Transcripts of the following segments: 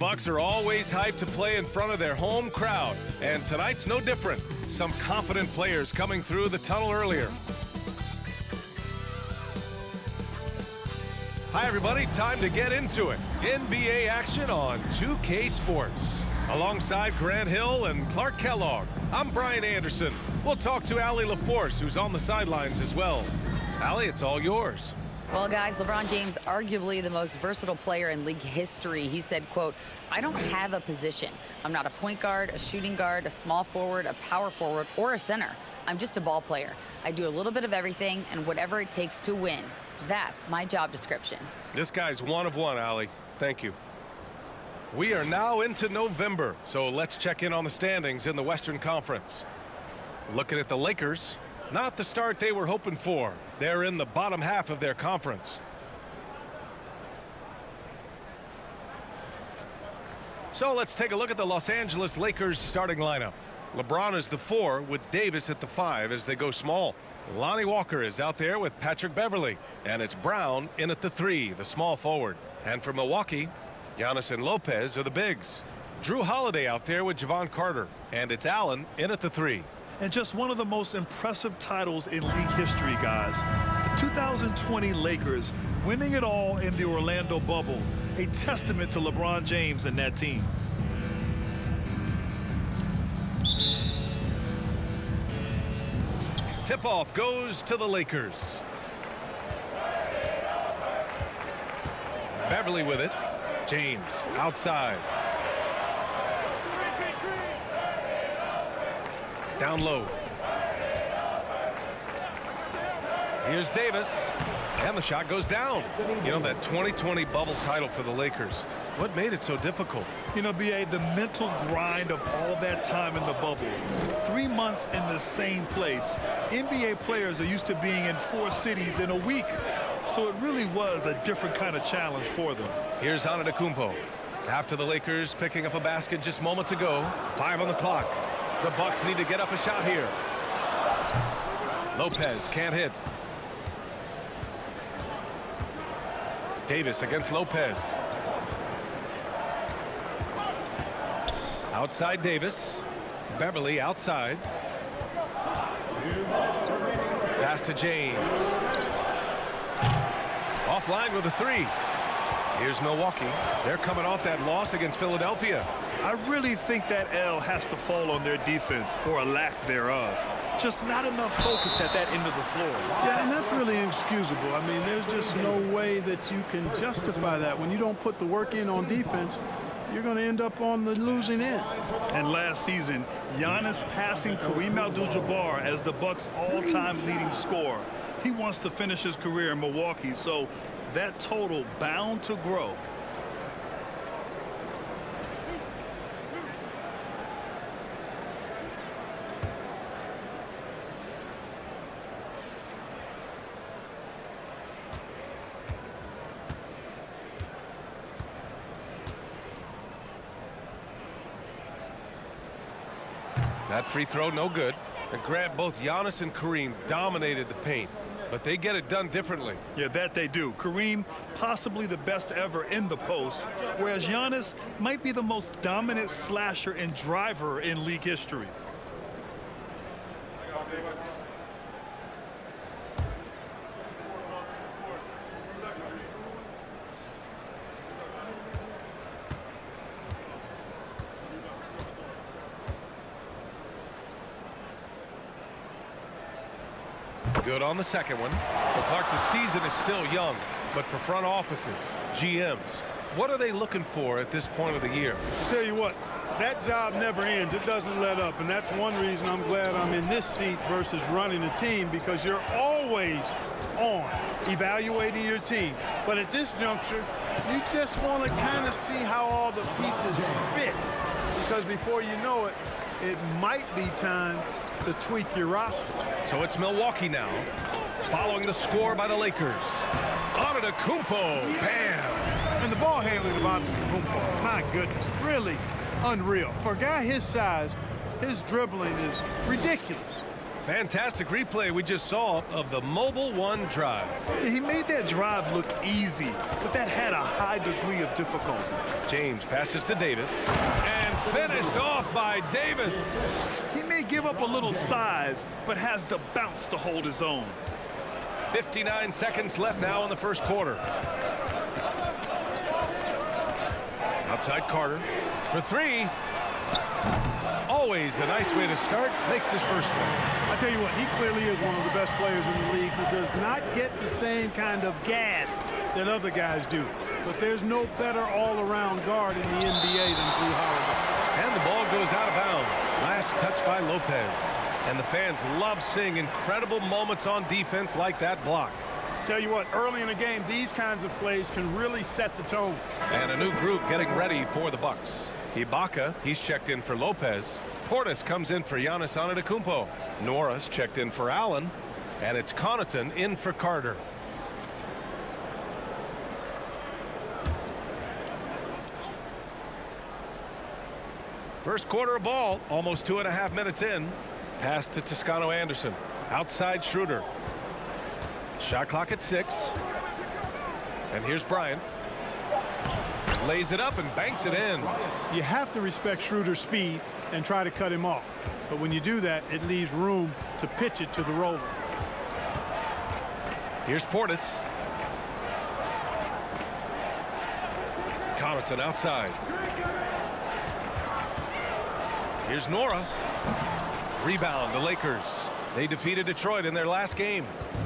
Bucks are always hyped to play in front of their home crowd, and tonight's no different. Some confident players coming through the tunnel earlier. Hi, everybody. Time to get into it. NBA action on 2K Sports. Alongside Grant Hill and Clark Kellogg, I'm Brian Anderson. We'll talk to Allie LaForce, who's on the sidelines as well. Allie, it's all yours. Well, guys, LeBron James, arguably the most versatile player in league history. He said, quote, "I don't have a position. I'm not a point guard, a shooting guard, a small forward, a power forward, or a center. I'm just a ball player. I do a little bit of everything and whatever it takes to win. That's my job description." This guy's one of one, Allie. Thank you. We are now into November, so let's check in on the standings in the Western Conference. Looking at the Lakers, not the start they were hoping for. They're in the bottom half of their conference. So let's take a look at the Los Angeles Lakers starting lineup. LeBron is the 4 with Davis at the 5 as they go small. Lonnie Walker is out there with Patrick Beverley, and it's Brown in at the 3, the small forward. And for Milwaukee, Giannis and Lopez are the bigs. Drew Holiday out there with Javon Carter, and it's Allen in at the 3. And just one of the most impressive titles in league history, guys. The 2020 Lakers winning it all in the Orlando bubble. A testament to LeBron James and that team. Tip-off goes to the Lakers. Beverly with it. James outside. Down low. Here's Davis. And the shot goes down. You know, that 2020 bubble title for the Lakers. What made it so difficult? You know, B.A., the mental grind of all that time in the bubble. 3 months in the same place. NBA players are used to being in 4 cities in a week. So it really was a different kind of challenge for them. Here's Antetokounmpo. After the Lakers picking up a basket just moments ago. 5 on the clock. The Bucks need to get up a shot here. Lopez can't hit. Davis against Lopez. Outside Davis. Beverly outside. Pass to James. Offline with a 3. Here's Milwaukee. They're coming off that loss against Philadelphia. I really think that L has to fall on their defense, or a lack thereof. Just not enough focus at that end of the floor. Yeah, and that's really inexcusable. I mean, there's just no way that you can justify that. When you don't put the work in on defense, you're going to end up on the losing end. And last season, Giannis passing Kareem Abdul-Jabbar as the Bucks' all-time leading scorer. He wants to finish his career in Milwaukee, so that total bound to grow. That free throw, no good. And Grant, both Giannis and Kareem dominated the paint, but they get it done differently. Yeah, that they do. Kareem, possibly the best ever in the post, whereas Giannis might be the most dominant slasher and driver in league history. Good on the second one. But Clark, the season is still young, but for front offices, GMs, what are they looking for at this point of the year? I tell you what, that job never ends. It doesn't let up, and that's one reason I'm glad I'm in this seat versus running a team, because you're always on evaluating your team. But at this juncture, you just want to kind of see how all the pieces fit, because before you know it, it might be time to tweak your roster. So it's Milwaukee now, following the score by the Lakers. Antetokounmpo, bam! And the ball handling of Antetokounmpo, my goodness, really unreal. For a guy his size, his dribbling is ridiculous. Fantastic replay we just saw of the Mobile One drive. He made that drive look easy, but that had a high degree of difficulty. James passes to Davis and finished off by Davis. He may give up a little size, but has the bounce to hold his own. 59 seconds left now in the first quarter. Outside Carter for three. Always a nice way to start. Makes his first one. I tell you what, he clearly is one of the best players in the league who does not get the same kind of gas that other guys do. But there's no better all-around guard in the NBA than Drew Holiday. And the ball goes out of bounds. Last touch by Lopez. And the fans love seeing incredible moments on defense like that block. Tell you what, early in the game, these kinds of plays can really set the tone. And a new group getting ready for the Bucks. Ibaka, he's checked in for Lopez. Portis comes in for Giannis Antetokounmpo. Nora's checked in for Allen. And it's Connaughton in for Carter. First quarter of ball, almost 2.5 minutes in. Pass to Toscano Anderson. Outside Schroeder. Shot clock at 6. And here's Bryant. Lays it up and banks it in. You have to respect Schroeder's speed and try to cut him off. But when you do that, it leaves room to pitch it to the roller. Here's Portis. Connaughton outside. Here's Nora. Rebound, the Lakers. They defeated Detroit in their last game.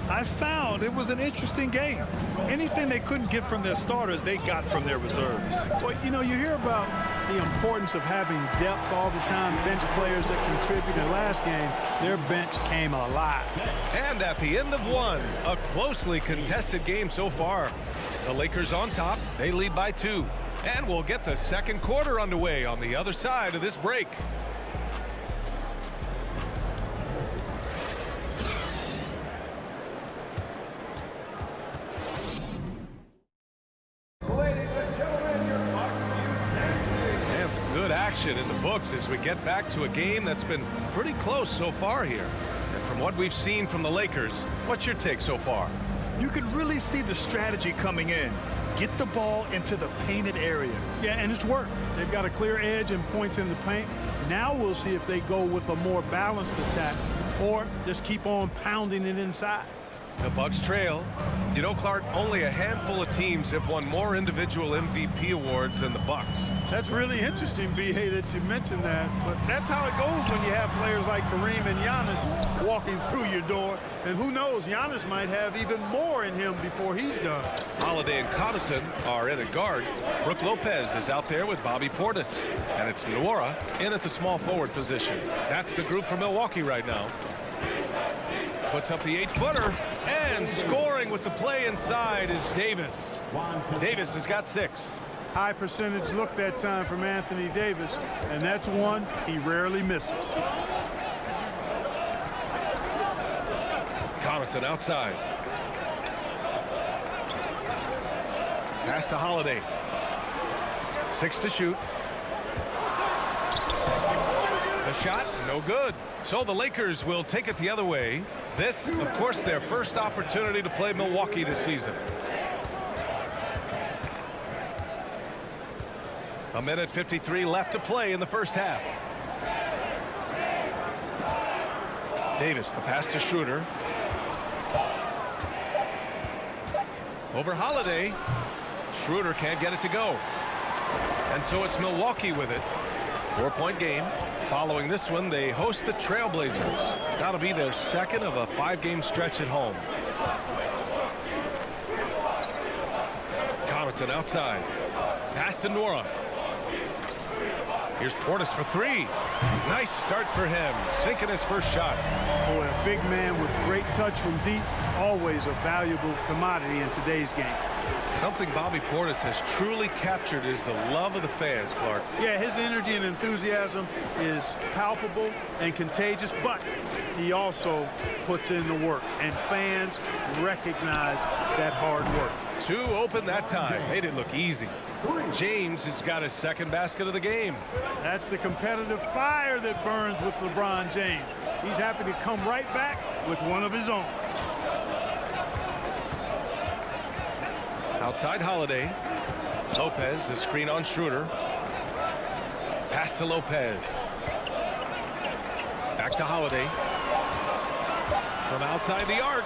I found it was an interesting game. Anything they couldn't get from their starters, they got from their reserves. Well, you know, you hear about the importance of having depth all the time, bench players that contribute. In last game, their bench came alive. And at the end of one, a closely contested game so far. The Lakers on top, they lead by 2. And we'll get the second quarter underway on the other side of this break. In the books as we get back to a game that's been pretty close so far here. And from what we've seen from the Lakers, what's your take so far? You can really see the strategy coming in. Get the ball into the painted area. Yeah, and it's worked. They've got a clear edge and points in the paint. Now we'll see if they go with a more balanced attack or just keep on pounding it inside. The Bucks trail. You know, Clark, only a handful of teams have won more individual MVP awards than the Bucks. That's really interesting, B.A., that you mentioned that. But that's how it goes when you have players like Kareem and Giannis walking through your door. And who knows, Giannis might have even more in him before he's done. Holiday and Connaughton are in at guard. Brook Lopez is out there with Bobby Portis. And it's Nora in at the small forward position. That's the group for Milwaukee right now. Puts up the 8-footer, and scoring with the play inside is Davis. Davis has got 6. High percentage look that time from Anthony Davis, and that's one he rarely misses. Connaughton outside. Pass to Holiday. 6 to shoot. The shot, no good. So the Lakers will take it the other way. This, of course, their first opportunity to play Milwaukee this season. A minute 53 left to play in the first half. Davis, the pass to Schroeder. Over Holiday. Schroeder can't get it to go. And so it's Milwaukee with it. 4-point game. Following this one, they host the Trailblazers. That'll be their second of a 5-game stretch at home. Connaughton outside. Pass to Nora. Here's Portis for 3. Nice start for him, sinking his first shot. Boy, a big man with great touch from deep, always a valuable commodity in today's game. Something Bobby Portis has truly captured is the love of the fans, Clark. Yeah, his energy and enthusiasm is palpable and contagious, but he also puts in the work, and fans recognize that hard work. 2 open that time. Made it look easy. James has got his second basket of the game. That's the competitive fire that burns with LeBron James. He's happy to come right back with one of his own. Outside Holiday. Lopez, the screen on Schroeder. Pass to Lopez. Back to Holiday. From outside the arc.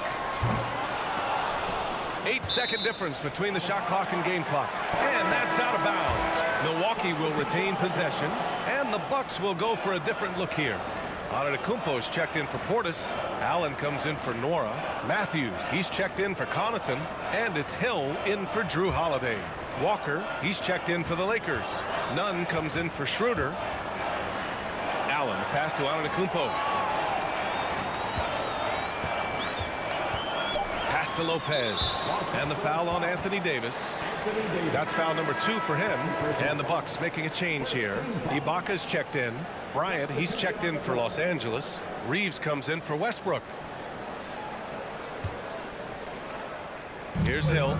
8-second difference between the shot clock and game clock. And that's out of bounds. Milwaukee will retain possession, and the Bucks will go for a different look here. Antetokounmpo's checked in for Portis. Allen comes in for Nora. Matthews, he's checked in for Connaughton. And it's Hill in for Drew Holiday. Walker, he's checked in for the Lakers. Nunn comes in for Schroeder. Allen, the pass to Antetokounmpo. Pass to Lopez. And the foul on Anthony Davis. That's foul number 2 for him. And the Bucks making a change here. Ibaka's checked in. Bryant, he's checked in for Los Angeles. Reeves comes in for Westbrook. Here's Hill.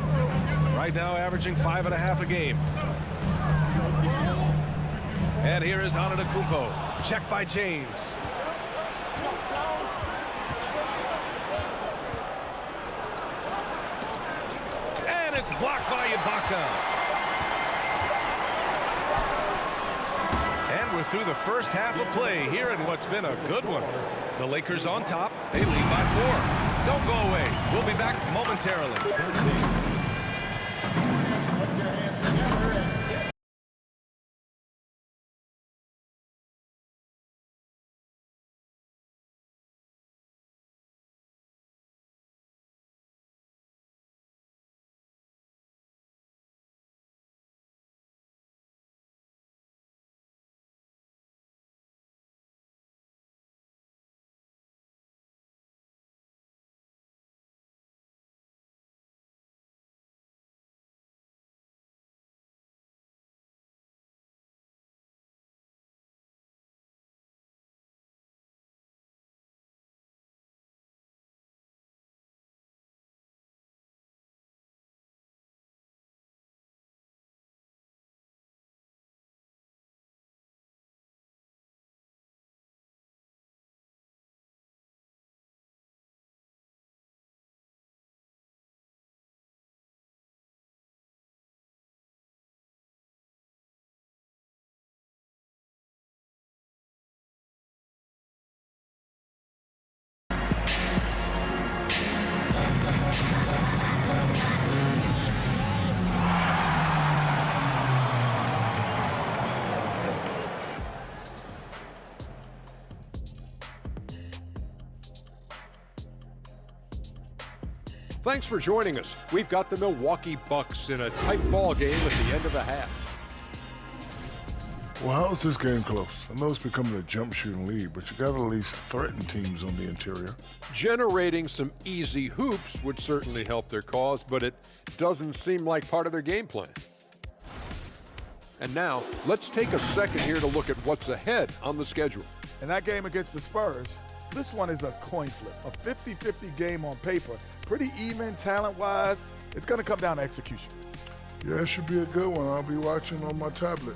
Right now averaging 5.5 a game. And here is Antetokounmpo. Check by James. And it's blocked by Ibaka. And we're through the first half of play here in what's been a good one. The Lakers on top. They lead by 4. Don't go away. We'll be back momentarily. Thanks for joining us. We've got the Milwaukee Bucks in a tight ball game at the end of the half. Well, how is this game close? I know it's becoming a jump shooting league, but you got to at least threaten teams on the interior. Generating some easy hoops would certainly help their cause, but it doesn't seem like part of their game plan. And now, let's take a second here to look at what's ahead on the schedule. In that game against the Spurs, this one is a coin flip, a 50-50 game on paper. Pretty even talent-wise. It's going to come down to execution. Yeah, it should be a good one. I'll be watching on my tablet.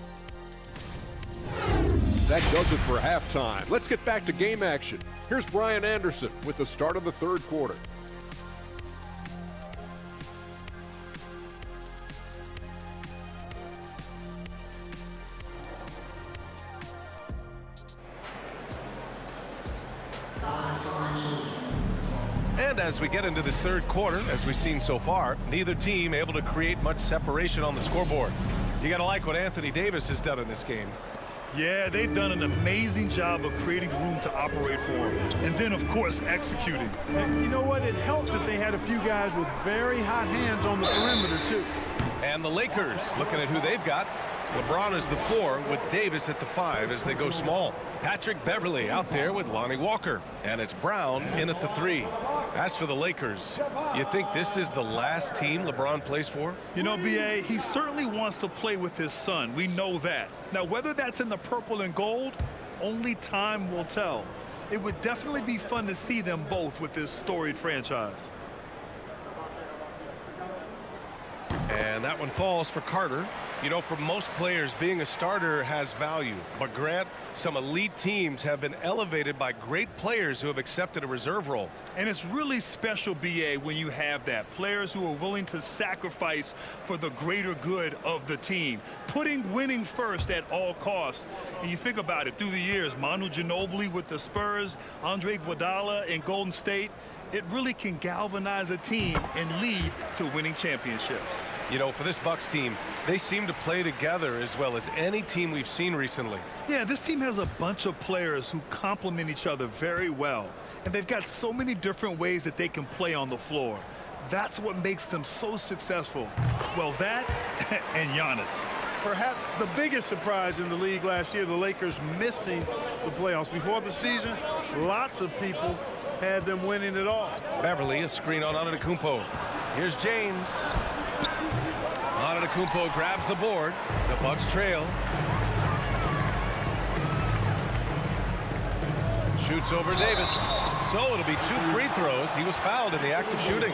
That does it for halftime. Let's get back to game action. Here's Brian Anderson with the start of the third quarter. And as we get into this third quarter, as we've seen so far, neither team able to create much separation on the scoreboard. You got to like what Anthony Davis has done in this game. Yeah, they've done an amazing job of creating room to operate for him. And then, of course, executing. And you know what? It helped that they had a few guys with very hot hands on the perimeter, too. And the Lakers, looking at who they've got. LeBron is the 4 with Davis at the 5 as they go small. Patrick Beverly out there with Lonnie Walker. And it's Brown in at the 3. As for the Lakers, you think this is the last team LeBron plays for? You know, B.A., he certainly wants to play with his son. We know that. Now, whether that's in the purple and gold, only time will tell. It would definitely be fun to see them both with this storied franchise. And that one falls for Carter. You know, for most players, being a starter has value. But Grant, some elite teams have been elevated by great players who have accepted a reserve role. And it's really special, B.A., when you have that. Players who are willing to sacrifice for the greater good of the team, putting winning first at all costs. And you think about it, through the years, Manu Ginobili with the Spurs, Andre Iguodala in Golden State, it really can galvanize a team and lead to winning championships. You know, for this Bucks team, they seem to play together as well as any team we've seen recently. Yeah, this team has a bunch of players who complement each other very well. And they've got so many different ways that they can play on the floor. That's what makes them so successful. Well, that and Giannis. Perhaps the biggest surprise in the league last year, the Lakers missing the playoffs. Before the season, lots of people had them winning it all. Beverly, a screen on Antetokounmpo. Here's James. Antetokounmpo grabs the board. The Bucks trail. Shoots over Davis. So it'll be 2 free throws. He was fouled in the act of shooting.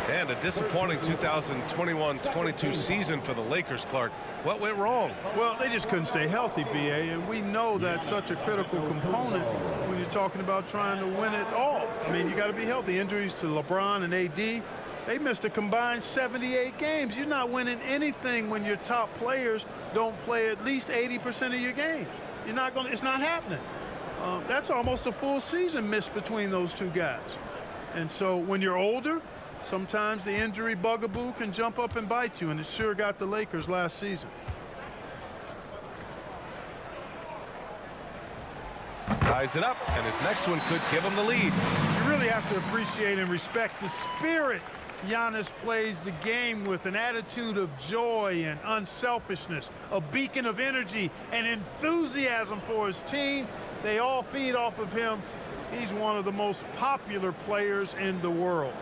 And a disappointing 2021-22 season for the Lakers, Clark. What went wrong? Well, they just couldn't stay healthy, B.A., and we know that's such a critical component when you're talking about trying to win it all. I mean, you got to be healthy. Injuries to LeBron and AD, they missed a combined 78 games. You're not winning anything when your top players don't play at least 80% of your game. You're not going to, it's not happening. That's almost a full season missed between those two guys. And so when you're older, sometimes the injury bugaboo can jump up and bite you, and it sure got the Lakers last season. Ties it up, and his next one could give him the lead. You really have to appreciate and respect the spirit Giannis plays the game with, an attitude of joy and unselfishness, a beacon of energy and enthusiasm for his team. They all feed off of him. He's one of the most popular players in the world.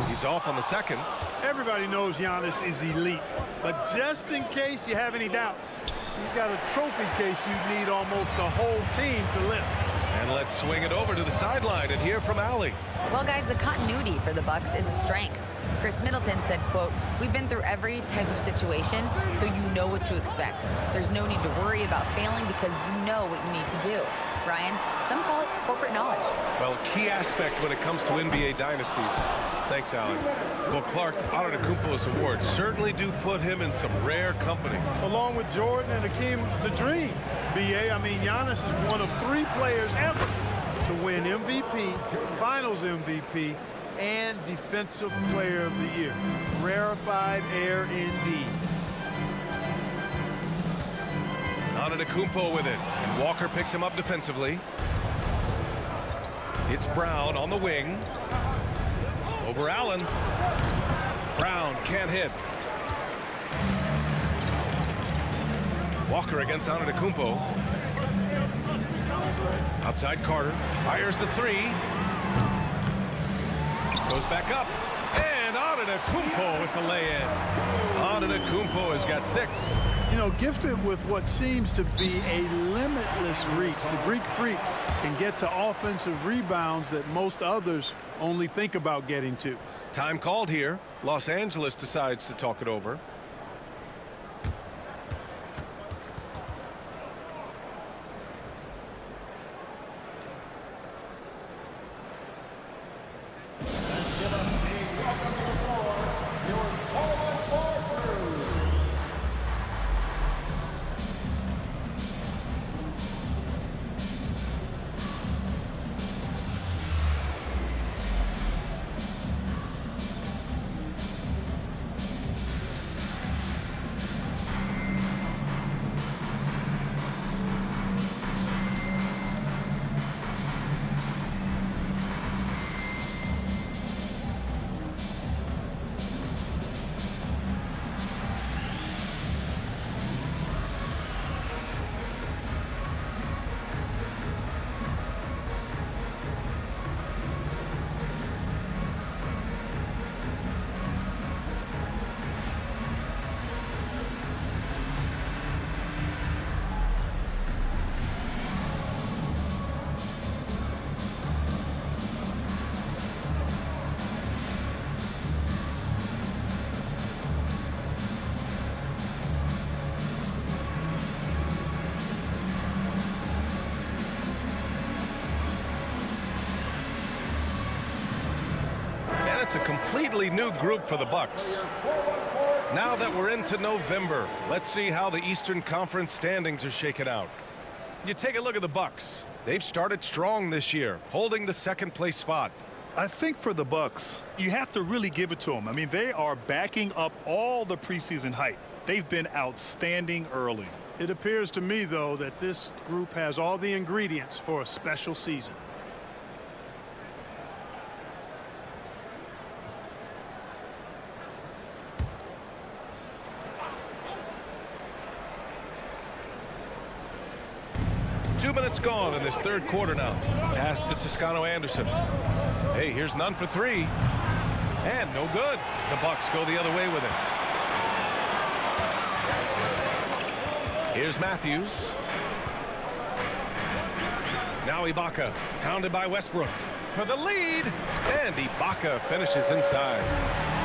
He's off on the second. Everybody knows Giannis is elite, but just in case you have any doubt, he's got a trophy case you need almost a whole team to lift. And let's swing it over to the sideline and hear from Allie. Well, guys, the continuity for the Bucks is a strength. Chris Middleton said, quote, "We've been through every type of situation, so you know what to expect. There's no need to worry about failing because you know what you need to do." Brian, some call it corporate knowledge. Well, key aspect when it comes to NBA dynasties. Thanks, Allie. Well, Clark, Antetokounmpo's awards certainly do put him in some rare company. Along with Jordan and Hakeem the Dream, B.A., I mean, Giannis is one of 3 players ever to win MVP, Finals MVP, and Defensive Player of the Year. Rarefied air indeed. Antetokounmpo with it, and Walker picks him up defensively. It's Brown on the wing. Over Allen. Brown can't hit. Walker against Antetokounmpo. Outside Carter. Fires the 3. Goes back up. And Antetokounmpo with the lay-in. Antetokounmpo has got 6. You know, gifted with what seems to be a limitless reach. The Greek Freak can get to offensive rebounds that most others only think about getting to. Time called here. Los Angeles decides to talk it over. That's a completely new group for the Bucks. Now that we're into November, let's see how the Eastern Conference standings are shaken out. You take a look at the Bucks. They've started strong this year, holding the second-place spot. I think for the Bucks, you have to really give it to them. I mean, they are backing up all the preseason hype. They've been outstanding early. It appears to me, though, that this group has all the ingredients for a special season. Two minutes gone in this third quarter now. Pass to Toscano-Anderson. Hey, here's none for three. And no good. The Bucks go the other way with it. Here's Matthews. Now Ibaka, pounded by Westbrook for the lead. And Ibaka finishes inside.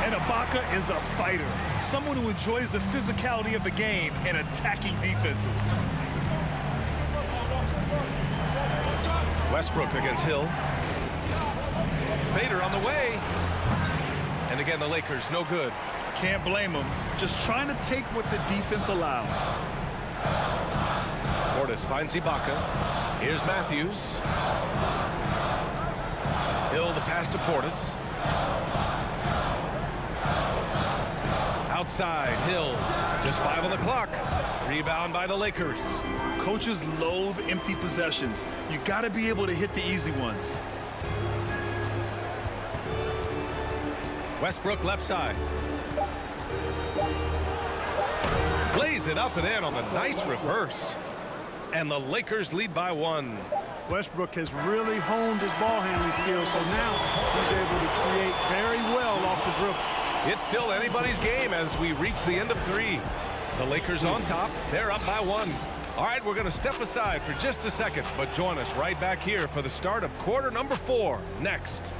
And Ibaka is a fighter, someone who enjoys the physicality of the game and attacking defenses. Westbrook against Hill. Fader on the way. And again, the Lakers, no good. Can't blame them. Just trying to take what the defense allows. Portis finds Ibaka. Here's Matthews. Hill, the pass to Portis. Outside, Hill. Just 5 on the clock. Rebound by the Lakers. Coaches loathe empty possessions. You got to be able to hit the easy ones. Westbrook left side. Lays it up and in on the nice reverse. And the Lakers lead by 1. Westbrook has really honed his ball handling skills, so now he's able to create very well off the dribble. It's still anybody's game as we reach the end of 3. The Lakers on top. They're up by 1. All right, we're going to step aside for just a second, but join us right back here for the start of quarter number 4 next.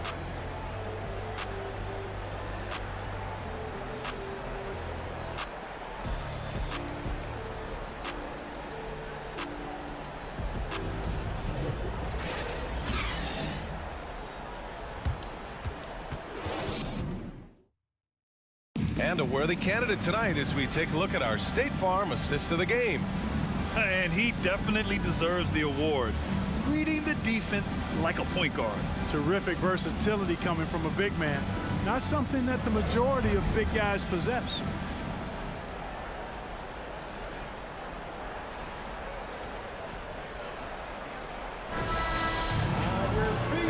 And a worthy candidate tonight as we take a look at our State Farm assist of the game. And he definitely deserves the award. Reading the defense like a point guard. Terrific versatility coming from a big man. Not something that the majority of big guys possess.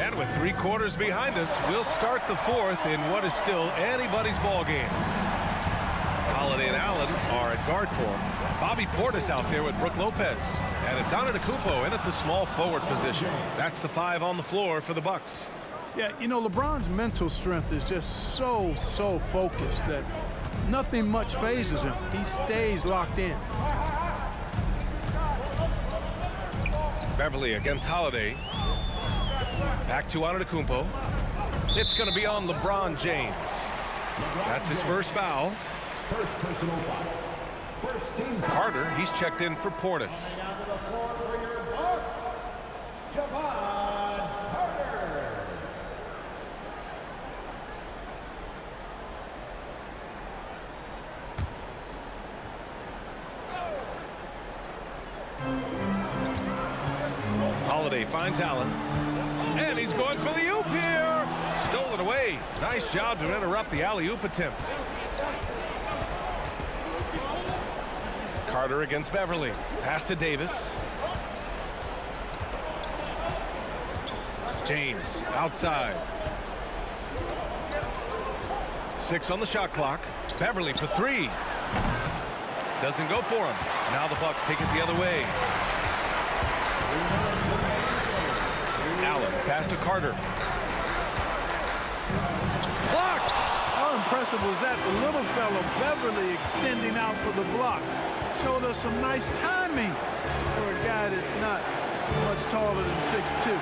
And with 3 quarters behind us, we'll start the 4th in what is still anybody's ball game. Holiday and Allen are at guard for him. Bobby Portis out there with Brook Lopez. And it's Antetokounmpo in at the small forward position. That's the 5 on the floor for the Bucks. Yeah, you know, LeBron's mental strength is just so focused that nothing much phases him. He stays locked in. Beverly against Holiday. Back to Antetokounmpo. It's going to be on LeBron James. That's his first foul. First personal foul. First team foul. Carter, he's checked in for Portis. Down to the floor for your Bucks, Javon Carter. Holiday finds Allen. And he's going for the oop here. Stole it away. Nice job to interrupt the alley-oop attempt. Carter against Beverly. Pass to Davis. James outside. 6 on the shot clock. Beverly for 3. Doesn't go for him. Now the Bucks take it the other way. Allen pass to Carter. Blocked! How impressive was that? The little fellow, Beverly, extending out for the block. Showed us some nice timing for a guy that's not much taller than 6'2".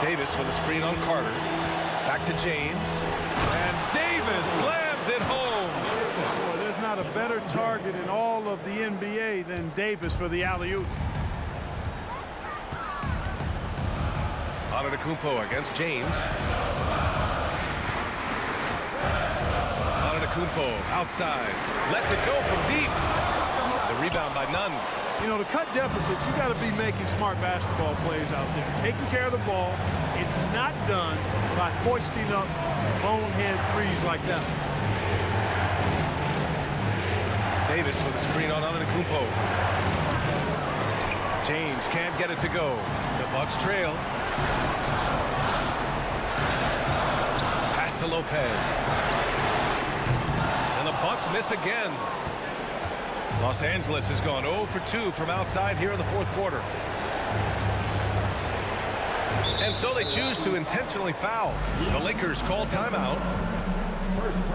Davis with a screen on Carter. Back to James. And Davis slams it home. Boy, there's not a better target in all of the NBA than Davis for the alley-oop. Antetokounmpo against James. Antetokounmpo outside. Lets it go from deep. The rebound by Nunn. You know, to cut deficits, you got to be making smart basketball plays out there. Taking care of the ball. It's not done by hoisting up bonehead threes like that. Davis with a screen on Antetokounmpo. James can't get it to go. The Bucks trail. Pass to Lopez. And the Bucks miss again. Los Angeles has gone 0 for 2 from outside here in the fourth quarter. And so they choose to intentionally foul. The Lakers call timeout.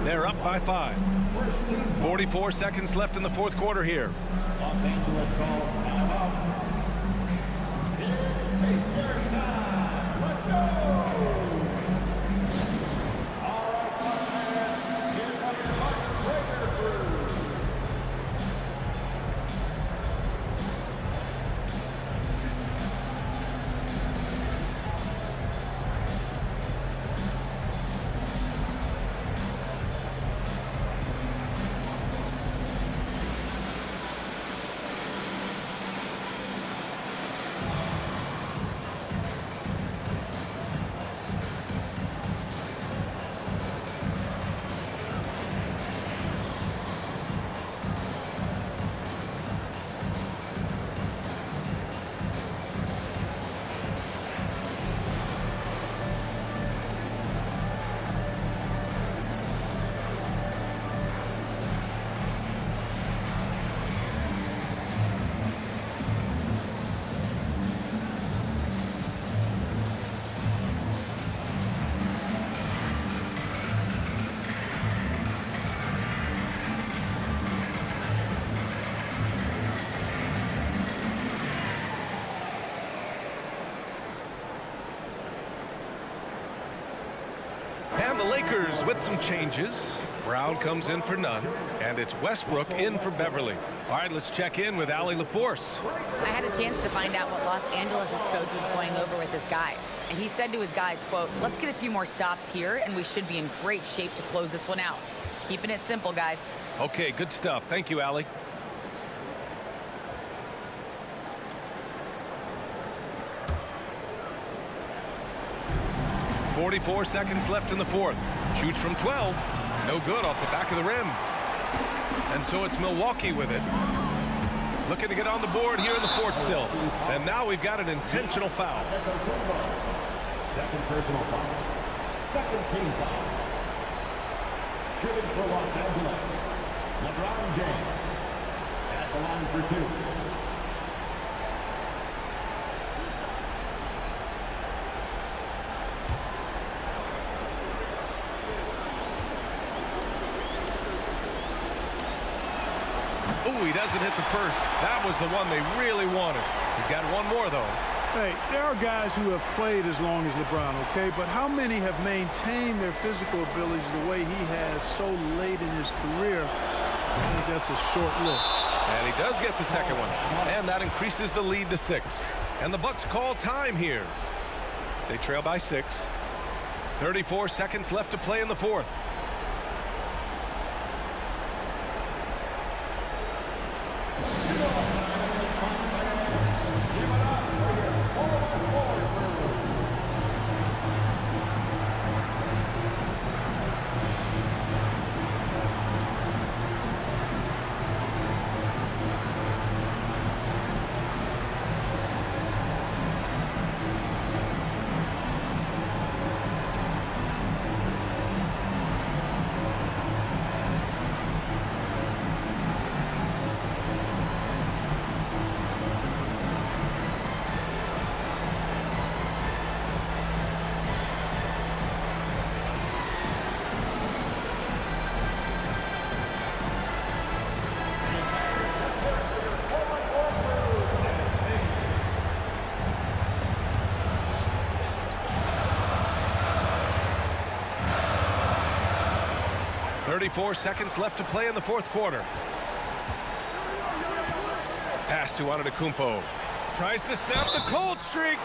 They're up by 5. 44 seconds left in the fourth quarter here. Los Angeles calls timeout. It's third time. Let's go. All right, Bucks, here comes the Bucks breaker crew. And the Lakers with some changes. Brown comes in for Nunn, and it's Westbrook in for Beverly. All right, let's check in with Allie LaForce. I had a chance to find out what Los Angeles' coach was going over with his guys. And he said to his guys, quote, let's get a few more stops here, and we should be in great shape to close this one out. Keeping it simple, guys. Okay, good stuff. Thank you, Allie. .44 seconds left in the fourth. Shoots from 12. No good off the back of the rim. And so it's Milwaukee with it. Looking to get on the board here in the fourth still. And now we've got an intentional foul. Second personal foul. Second team foul. Shooting for Los Angeles. LeBron James at the line for 2. Ooh, he doesn't hit the first. That was the one they really wanted. He's got one more, though. Hey, there are guys who have played as long as LeBron, okay? But how many have maintained their physical abilities the way he has so late in his career? I think that's a short list. And he does get the second one. And that increases the lead to 6. And the Bucks call time here. They trail by 6. 34 seconds left to play in the fourth. .34 seconds left to play in the fourth quarter. Pass to Antetokounmpo. Tries to snap the cold streak.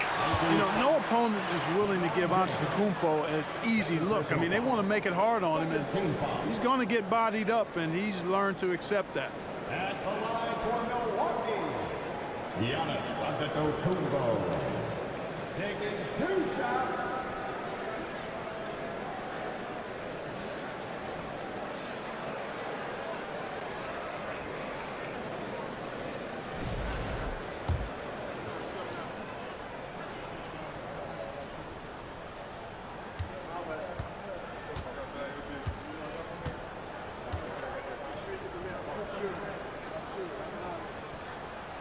You know, no opponent is willing to give Antetokounmpo an easy look. I mean, they want to make it hard on him, and he's going to get bodied up, and he's learned to accept that. At the line for Milwaukee, Giannis Antetokounmpo taking 2 shots.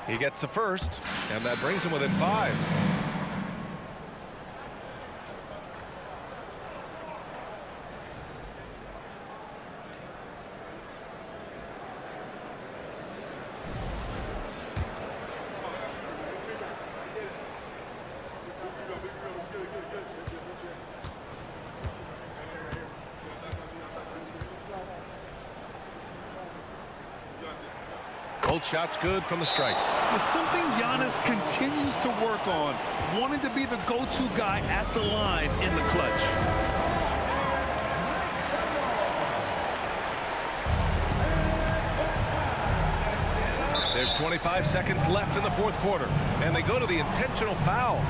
He gets the first, and that brings him within 5. Both shots good from the strike. There's something Giannis continues to work on, wanting to be the go-to guy at the line in the clutch. There's 25 seconds left in the 4th quarter, and they go to the intentional foul.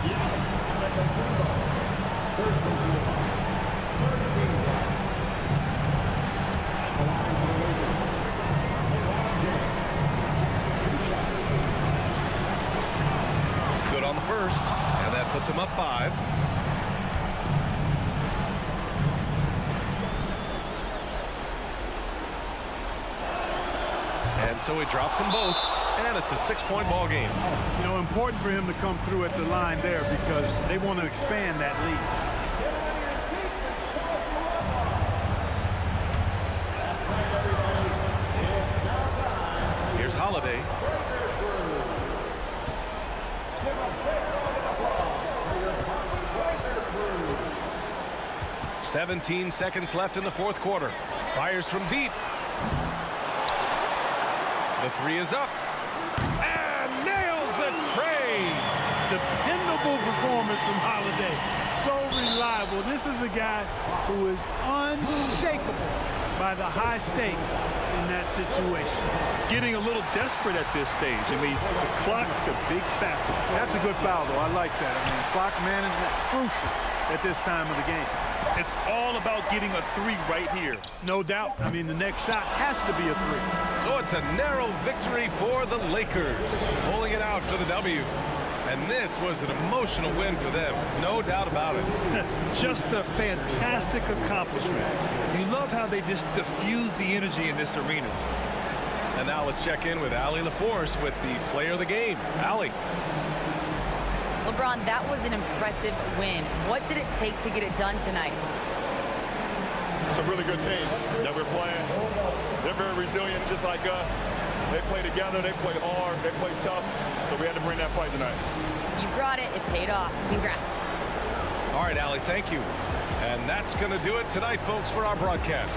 Good on the first, and that puts him up 5. And so he drops them both, and it's a 6-point ball game. You know, important for him to come through at the line there because they want to expand that lead. Here's Holiday. "17 seconds left in the 4th quarter. Fires from deep. The 3 is up. And nails the tray. Dependable performance from Holiday. So reliable. This is a guy who is unshakable by the high stakes in that situation. Getting a little desperate at this stage. I mean, the clock's the big factor. That's a good foul, though. I like that. I mean, clock management crucial at this time of the game. It's all about getting a 3 right here. No doubt. I mean, the next shot has to be a 3. So it's a narrow victory for the Lakers, pulling it out for the W. And this was an emotional win for them, no doubt about it. Just a fantastic accomplishment. You love how they just diffuse the energy in this arena. And now let's check in with Allie LaForce with the player of the game. Allie. LeBron, that was an impressive win. What did it take to get it done tonight? It's a really good team that we're playing. They're very resilient, just like us. They play together, they play hard, they play tough. So we had to bring that fight tonight. You brought it. It paid off. Congrats. All right, Allie, thank you. And that's going to do it tonight, folks, for our broadcast.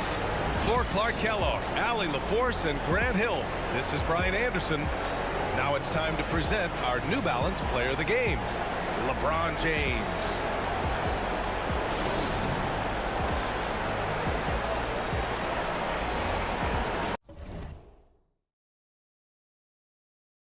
For Clark Kellogg, Allie LaForce, and Grant Hill, this is Brian Anderson. Now it's time to present our New Balance Player of the Game, LeBron James.